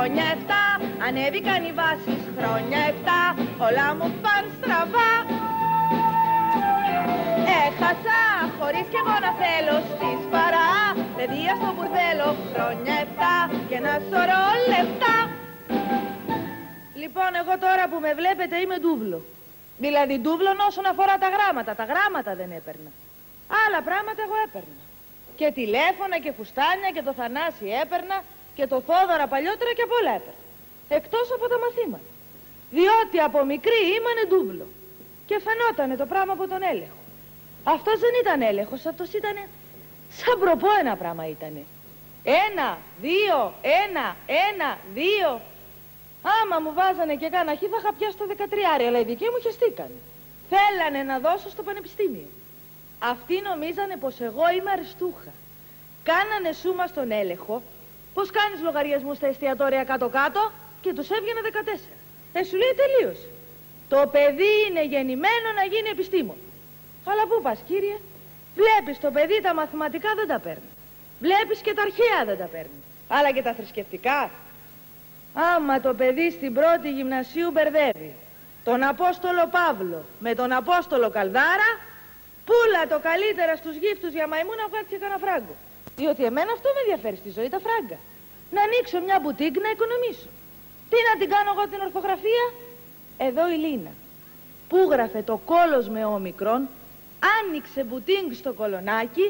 χρόνια 7, ανέβηκαν οι βάσεις χρόνια 7, όλα μου παν στραβά. Έχασα χωρίς κι εγώ να θέλω στη Σπαρά, παιδεία στο μπουρδέλο χρόνια 7 και ένα σωρό λεφτά. Λοιπόν, εγώ τώρα που με βλέπετε είμαι ντούβλο. Δηλαδή ντούβλον όσον αφορά τα γράμματα. Τα γράμματα δεν έπαιρνα. Άλλα πράγματα εγώ έπαιρνα. Και τηλέφωνα και φουστάνια και το Θανάση έπαιρνα και το Θόδωρα παλιότερα και απ' όλα έπαιρνα. Εκτός από τα μαθήματα. Διότι από μικρή ήμανε ντούβλο. Και φαινότανε το πράγμα από τον έλεγχο. Αυτός δεν ήταν έλεγχος, αυτός ήτανε σαν προπό ένα πράγμα ήτανε. 1, 2, 1, 1, 2. Άμα μου βάζανε και κάνα χ θα είχα πιάσει το 13, αλλά οι δικοί μου χεστήκανε. Θέλανε να δώσω στο πανεπιστήμιο. Αυτοί νομίζανε πως εγώ είμαι αριστούχα. Κάνανε σούμα στον έλεγχο, πως κάνεις λογαριασμούς στα εστιατόρια κάτω-κάτω και τους έβγαινε 14. Σου λέει τελείωσε. Το παιδί είναι γεννημένο να γίνει επιστήμον. Αλλά πού πας κύριε, βλέπεις το παιδί τα μαθηματικά δεν τα παίρνει. Βλέπεις και τα αρχαία δεν τα παίρνει. Αλλά και τα θρησκευτικά. Άμα το παιδί στην πρώτη γυμνασίου μπερδεύει τον Απόστολο Παύλο με τον Απόστολο Καλδάρα, πούλα το καλύτερα στους γύφτους για μαϊμού να βγάλει και κανένα φράγκο. Διότι εμένα αυτό με ενδιαφέρει στη ζωή, τα φράγκα. Να ανοίξω μια μπουτίκ να οικονομήσω. Τι να την κάνω εγώ την ορθογραφία? Εδώ η Λίνα που γράφε το κόλος με όμικρον, άνοιξε μπουτίκ στο Κολονάκι,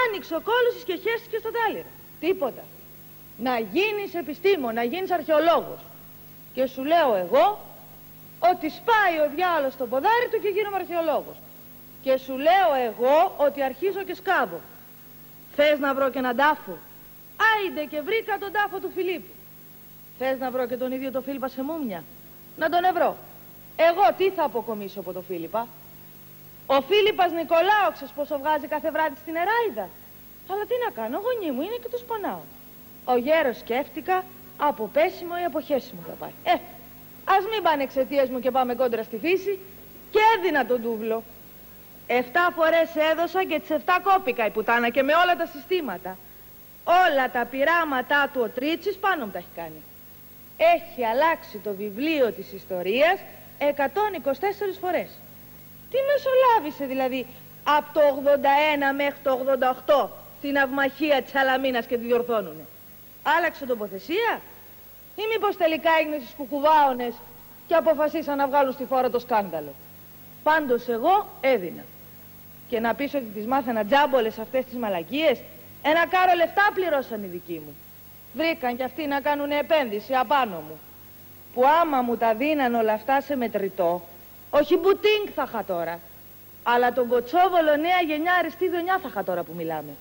άνοιξε ο κόλος και χέστηκε στο Τάλιρο. Τίποτα. Να γίνεις επιστήμον, να γίνεις αρχαιολόγος. Και σου λέω εγώ ότι σπάει ο διάολος στο ποδάρι του και γίνομαι αρχαιολόγος. Και σου λέω εγώ ότι αρχίζω και σκάβω. Θες να βρω και έναν τάφο? Άιντε και βρήκα τον τάφο του Φιλίππου. Θες να βρω και τον ίδιο τον Φίλιππα σε μούμια? Να τον ευρώ. Εγώ τι θα αποκομίσω από τον Φίλιππα? Ο Φίλιππας Νικολάου ξέρεις πόσο βγάζει κάθε βράδυ στην Εράιδα? Αλλά τι να κάνω, γονεί μου είναι και τους πονάω. Ο γέρος σκέφτηκα, από πέσιμο ή από χέσιμο θα πάει. Ας μην πάνε εξαιτίας μου και πάμε κόντρα στη φύση. Και έδινα τον ντούβλο. 7 φορές έδωσα και τις 7 κόπηκα η πουτάνα και με όλα τα συστήματα. Όλα τα πειράματά του ο Τρίτσης πάνω μου τα έχει κάνει. Έχει αλλάξει το βιβλίο της ιστορίας 124 φορές. Τι μεσολάβησε δηλαδή από το 81 μέχρι το 88 την αυμαχία της Αλαμίνας και τη διορθώνουνε? Άλλαξε τοποθεσία ή μήπως τελικά έγινε στις κουκουβάονες και αποφασίσαν να βγάλουν στη φόρα το σκάνδαλο? Πάντως εγώ έδινα. Και να πεις ότι τις μάθαινα τζάμπολες αυτές τις μαλακίες, ένα κάρο λεφτά πληρώσαν οι δικοί μου. Βρήκαν κι αυτοί να κάνουν επένδυση απάνω μου. Που άμα μου τα δίναν όλα αυτά σε μετρητό, όχι μπουτίνγκ θα είχα τώρα, αλλά τον κοτσόβολο νέα γενιά Αριστίδο 9 θα είχα τώρα που μιλάμε.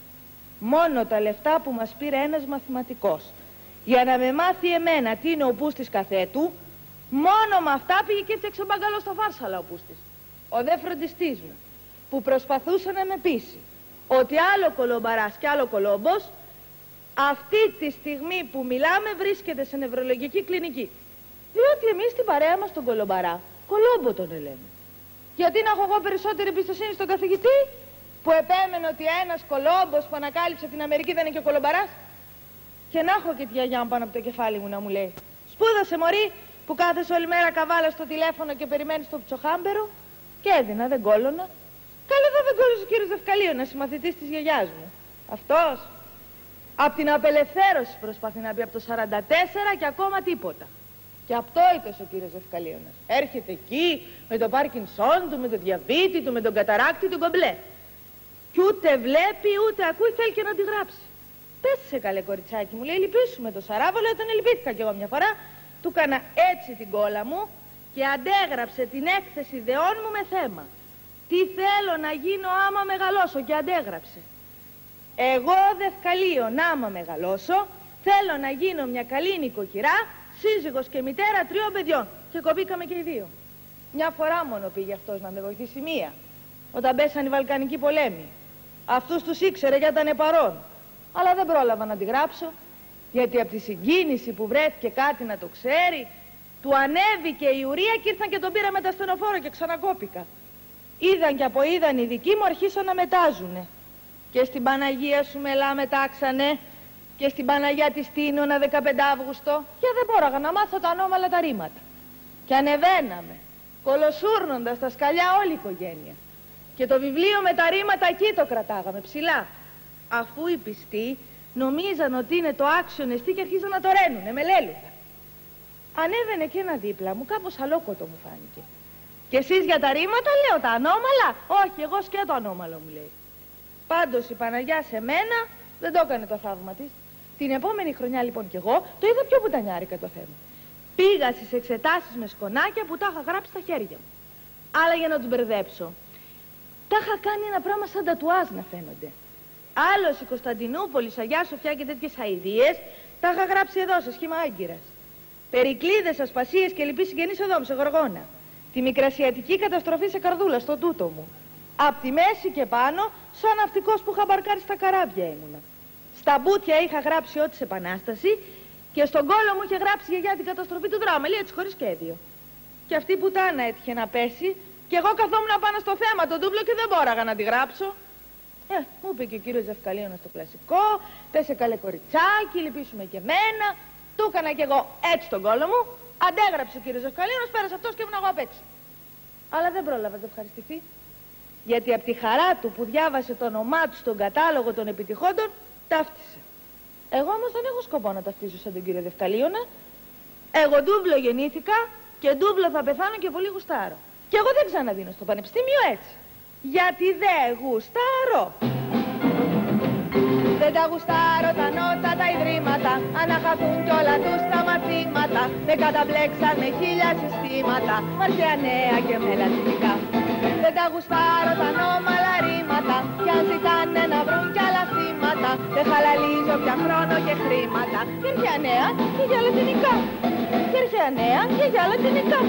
Μόνο τα λεφτά που μας πήρε ένας μαθηματικός για να με μάθει εμένα τι είναι ο Πούστης καθέτου, μόνο με αυτά πήγε και έφτιαξε μπαγκαλό στο Φάρσαλα ο Πούστης. Ο δε φροντιστής μου, που προσπαθούσε να με πείσει ότι άλλο κολομπαράς και άλλο κολόμπος, αυτή τη στιγμή που μιλάμε βρίσκεται σε νευρολογική κλινική. Διότι εμείς στην παρέα μας τον κολομπαρά κολόμπο τον λέμε. Γιατί να έχω εγώ περισσότερη εμπιστοσύνη στον καθηγητή που επέμενε ότι ένας κολόμπος που ανακάλυψε την Αμερική δεν είναι και ο κολομπαράς? Και να έχω και τη γιαγιά μου πάνω από το κεφάλι μου να μου λέει: σπούδασε μωρή που κάθεσαι όλη μέρα καβάλα στο τηλέφωνο και περιμένεις το ψοχάμπερο? Και έδινα, δεν κόλωνα. Καλά εδώ δεν κόλλωσε ο κύριος Δευκαλίωνας, συμμαθητής της γιαγιάς μου. Αυτός απ' την απελευθέρωση προσπαθεί να πει, από το 44 και ακόμα τίποτα. Και απτόητος ο κύριος Δευκαλίωνας. Έρχεται εκεί με το Πάρκινσον του, με το διαβήτη του, με τον καταράκτη του κομπλέ. Κι ούτε βλέπει ούτε ακούει, θέλει και να τη γράψει. Πες σε καλέ κοριτσάκι μου, λέει, λυπήσουμε το Σαράβολο, τον λυπήθηκα κι εγώ μια φορά. Του έκανα έτσι την κόλλα μου και αντέγραψε την έκθεση ιδεών μου με θέμα. Τι θέλω να γίνω άμα μεγαλώσω, και αντέγραψε. Εγώ Δευκαλίων άμα μεγαλώσω θέλω να γίνω μια καλή νοικοκυρά, σύζυγος και μητέρα 3 παιδιών. Και κοπήκαμε και οι 2. Μια φορά μόνο πήγε αυτός να με βοηθήσει, μία, όταν πέσαν οι Βαλκανικοί πολέμοι. Αυτούς τους ήξερε γιατί ήταν παρόν. Αλλά δεν πρόλαβα να τη γράψω, γιατί από τη συγκίνηση που βρέθηκε κάτι να το ξέρει, του ανέβηκε η ουρία και ήρθαν και τον πήρα με τα στενοφόρο και ξανακόπηκα. Είδαν και από είδαν οι δικοί μου, αρχίσαν να μετάζουνε. Και στην Παναγία σου μελά μετάξανε Και στην Παναγιά της Τίνωνα 15 Αύγουστο και δεν μπόραγα να μάθω τα ανώμαλα τα ρήματα. Και ανεβαίναμε, κολοσούρνοντας τα σκαλιά όλη η οικογένεια. Και το βιβλίο με τα ρήματα εκεί το κρατάγαμε ψηλά. Αφού οι πιστοί νομίζαν ότι είναι το άξιον εστί και αρχίζαν να το ρένουνε με λέλουδα. Ανέβαινε και ένα δίπλα μου, κάπως αλόκοτο μου φάνηκε. Και εσείς για τα ρήματα, λέω, τα ανώμαλα? Όχι, εγώ σκέτο ανώμαλο, μου λέει. Πάντως η Παναγιά σε μένα δεν το έκανε το θαύμα της. Την επόμενη χρονιά λοιπόν κι εγώ το είδα πιο πουτανιάρικα το θέμα. Πήγα στις εξετάσεις με σκονάκια που τα είχα γράψει στα χέρια μου. Αλλά για να τους μπερδέψω, τα είχα κάνει ένα πράγμα σαν τατουάζ να φαίνονται. Άλλος η Κωνσταντινούπολη, Αγιά Σοφιά και τέτοιες αηδίες, τα είχα γράψει εδώ σε σχήμα άγκυρας. Περικλείδες, ασπασίες και λοιποί συγγενείς εδώ μου σε Γοργόνα. Τη μικρασιατική καταστροφή σε Καρδούλα, στο τούτο μου. Απ' τη μέση και πάνω, σαν ναυτικός που είχα μπαρκάρει στα καράβια ήμουνα. Στα μπούτια είχα γράψει ό,τι σε επανάσταση και στον κόλο μου είχε γράψει για την καταστροφή του δρόμου, έτσι χωρίς σχέδιο. Και αυτή η πουτάνα έτυχε να πέσει και εγώ καθόμουν πάνω στο θέμα, τον ντούβλο και δεν μπόραγα να τη γράψω. Μου είπε και ο κύριος Ζευκαλίωνας στο κλασικό, πέσε καλέ κοριτσάκι, λυπήσουμε και εμένα. Του έκανα κι εγώ έτσι τον κόλο μου, αντέγραψε ο κύριος Ζευκαλίωνας, πέρασε αυτός και ήμουν εγώ απ' έξω. Αλλά δεν πρόλαβα να το ευχαριστηθεί. Γιατί από τη χαρά του που διάβασε το όνομά του στον κατάλογο των επιτυχόντων, ταύτισε. Εγώ όμως δεν έχω σκοπό να ταυτίζω σαν τον κύριο Δευκαλίωνα. Εγώ ντούβλο γεννήθηκα και ντούβλο θα πεθάνω και πολύ γουστάρω. Και εγώ δεν ξαναδίνω στο πανεπιστήμιο έτσι. Γιατί δεν γουστάρω. Δεν τα γουστάρω τα νότα, τα ιδρύματα. Αναχαθούν κι όλα τους τα μαθήματα. Με καταμπλέξαν με 1000 συστήματα. Αρχαία νέα και με λατινικά. Δεν τα γουστάρω τα ανώμαλα ρήματα. Κι αν ζητάνε να βρουν κι άλλα θύματα, δεν χαλαλίζω πια χρόνο και χρήματα. Και αρχαία νέα και για λατινικά. Και αρχαία νέα και για λατινικά.